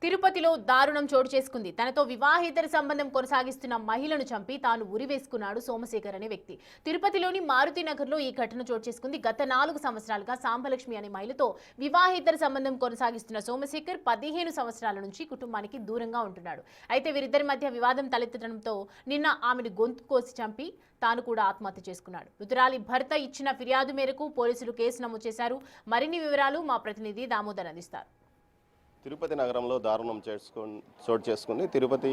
తిరుపతిలో దారుణం చోటు చేసుకుంది. తనతో వివాహేతర సంబంధం కొనసాగిస్తున్న మహిళను చంపి తాను ఉరివేసుకున్నాడు సోమశేఖర్ అనే వ్యక్తి. తిరుపతిలోని మారుతినగర్లో ఈ ఘటన చోటు చేసుకుంది. గత 4 సంవత్సరాలుగా సాంబలక్ష్మి అనే మహిళతో వివాహేతర సంబంధం కొనసాగిస్తున్న సోమశేఖర్ 15 సంవత్సరాల నుంచి కుటుంబానికి దూరంగా ఉంటున్నాడు. అయితే వీరిద్దరి మధ్య వివాదం తలెత్తడంతో నిన్న ఆమెను గొంతు కోసి చంపి తాను కూడా ఆత్మహత్య చేసుకున్నాడు. మృతురాలి భర్త ఇచ్చిన ఫిర్యాదు మేరకు పోలీసులు కేసు నమోదు చేశారు. మరిన్ని వివరాలు మా ప్రతినిధి దామోదర్ అందిస్తారు. తిరుపతి నగరంలో దారుణం చోటు చేసుకుంది. తిరుపతి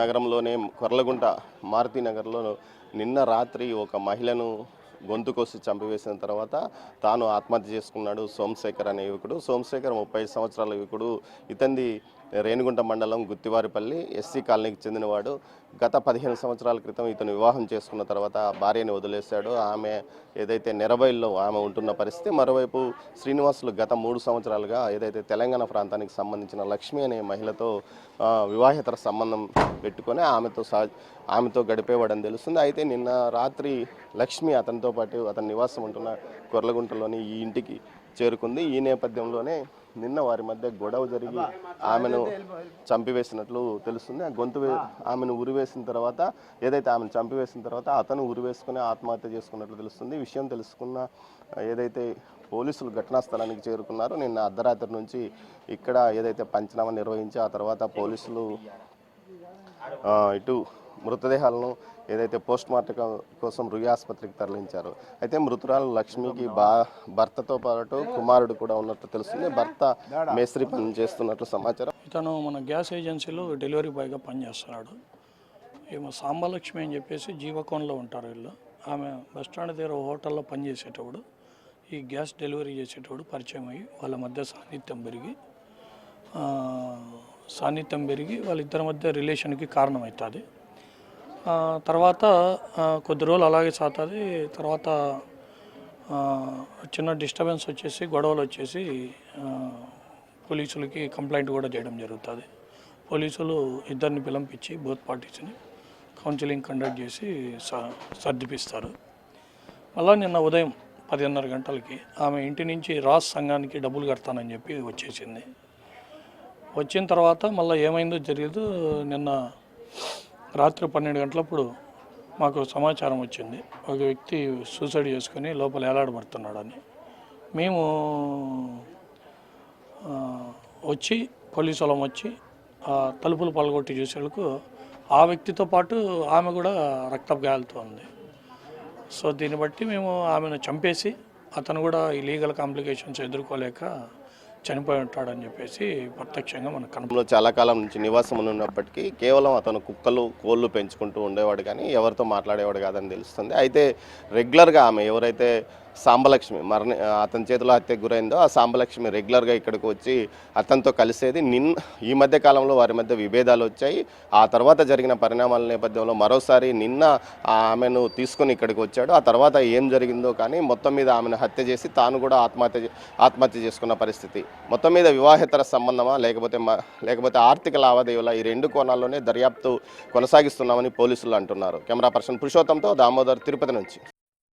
నగరంలోనే కొర్లగుంట మారుతి నగర్లో నిన్న రాత్రి ఒక మహిళను గొంతు కోసి చంపివేసిన తర్వాత తాను ఆత్మహత్య చేసుకున్నాడు సోమశేఖర్ అనే యువకుడు. సోమశేఖర్ 35 సంవత్సరాల యువకుడు. ఇతంది రేణిగుంట మండలం గుత్తివారిపల్లి ఎస్సీ కాలనీకి చెందినవాడు. గత 15 సంవత్సరాల క్రితం ఇతను వివాహం చేసుకున్న తర్వాత భార్యని వదిలేశాడు. ఆమె ఏదైతే నెరబైల్లో ఆమె ఉంటున్న పరిస్థితి. మరోవైపు శ్రీనివాసులు గత 3 సంవత్సరాలుగా ఏదైతే తెలంగాణ ప్రాంతానికి సంబంధించిన లక్ష్మి అనే మహిళతో వివాహేతర సంబంధం పెట్టుకొని ఆమెతో గడిపేవాడని తెలుస్తుంది. అయితే నిన్న రాత్రి లక్ష్మి అతనితో పాటు అతని నివాసం ఉంటున్న కొర్లగుంటలోని ఈ ఇంటికి చేరుకుంది. ఈ నేపథ్యంలోనే నిన్న వారి మధ్య గొడవ జరిగి ఆమెను చంపివేసినట్లు తెలుస్తుంది. ఆమెను ఉరివేసిన తర్వాత ఆమెను చంపివేసిన తర్వాత అతను ఉరివేసుకుని ఆత్మహత్య చేసుకున్నట్లు తెలుస్తుంది. విషయం తెలుసుకున్న ఏదైతే పోలీసులు ఘటనా స్థలానికి చేరుకున్నారు. నిన్న అర్ధరాత్రి నుంచి ఇక్కడ పంచనామా నిర్వహించి ఆ తర్వాత పోలీసులు ఇటు మృతదేహాలను పోస్ట్ మార్టం కోసం రుయా ఆసుపత్రికి తరలించారు. అయితే మృతురాలు లక్ష్మికి భర్తతో పాటు కుమారుడు కూడా ఉన్నట్లు తెలుస్తుంది. భర్త మేస్త్రి పని చేస్తున్నట్లు సమాచారం. ఇతను మన గ్యాస్ ఏజెన్సీలో డెలివరీ బాయ్గా పనిచేస్తున్నాడు. ఏమో సాంబలక్ష్మి అని చెప్పేసి జీవకోన్లో ఉంటారు వీళ్ళు. ఆమె బస్టాండ్ దగ్గర హోటల్లో పనిచేసేటప్పుడు ఈ గ్యాస్ డెలివరీ చేసేటప్పుడు పరిచయం అయ్యి వాళ్ళ మధ్య సాన్నిధ్యం పెరిగి వాళ్ళిద్దరి మధ్య రిలేషన్కి కారణమవుతుంది. తర్వాత కొద్ది రోజులు అలాగే సాగుతుంది. తర్వాత చిన్న డిస్టర్బెన్స్ వచ్చేసి గొడవలు వచ్చేసి పోలీసులకి కంప్లైంట్ కూడా చేయడం జరుగుతుంది. పోలీసులు ఇద్దరిని పిలిపించి బోత్ పార్టీస్ని కౌన్సిలింగ్ కండక్ట్ చేసి సర్దిపిస్తారు. మళ్ళీ నిన్న ఉదయం 10:30 గంటలకి ఆమె ఇంటి నుంచి రాస్ సంఘానికి డబ్బులు కడతానని చెప్పి వచ్చేసింది. వచ్చిన తర్వాత మళ్ళీ ఏమైందో తెలియదు. నిన్న రాత్రి 12 గంటలప్పుడు మాకు సమాచారం వచ్చింది, ఒక వ్యక్తి సూసైడ్ చేసుకుని లోపల ఏలాడబడుతున్నాడని. మేము వచ్చి పోలీసు వాళ్ళం వచ్చి తలుపులు పలగొట్టి చూసేందుకు ఆ వ్యక్తితో పాటు ఆమె కూడా రక్తపు గాయాలతో ఉంది. సో దీన్ని బట్టి మేము ఆమెను చంపేసి అతను కూడా ఈ లీగల్ కాంప్లికేషన్స్ ఎదుర్కోలేక చనిపోయి ఉంటాడని చెప్పేసి ప్రత్యక్షంగా మనకు కనుమలో చాలా కాలం నుంచి నివాసం ఉన్నప్పటికీ కేవలం అతను కుక్కలు కోళ్ళు పెంచుకుంటూ ఉండేవాడు కానీ ఎవరితో మాట్లాడేవాడు కాదని తెలుస్తుంది. అయితే రెగ్యులర్గా ఆమె ఎవరైతే సాంబలక్ష్మి అతని చేతిలో హత్యకు గురైందో ఆ సాంబలక్ష్మి రెగ్యులర్గా ఇక్కడికి వచ్చి అతనితో కలిసేది. ఈ మధ్య కాలంలో వారి మధ్య విభేదాలు వచ్చాయి. ఆ తర్వాత జరిగిన పరిణామాల నేపథ్యంలో మరోసారి నిన్న ఆమెను తీసుకొని ఇక్కడికి వచ్చాడు. ఆ తర్వాత ఏం జరిగిందో కానీ మొత్తం మీద ఆమెను హత్య చేసి తాను కూడా ఆత్మహత్య చేసుకున్న పరిస్థితి. మొత్తం మీద వివాహేతర సంబంధమా లేకపోతే ఆర్థిక లావాదేవీల ఈ 2 కోణాల్లోనే దర్యాప్తు కొనసాగిస్తున్నామని పోలీసులు అంటున్నారు. కెమెరా పర్సన్ పురుషోత్తంతో దామోదర్, తిరుపతి నుంచి.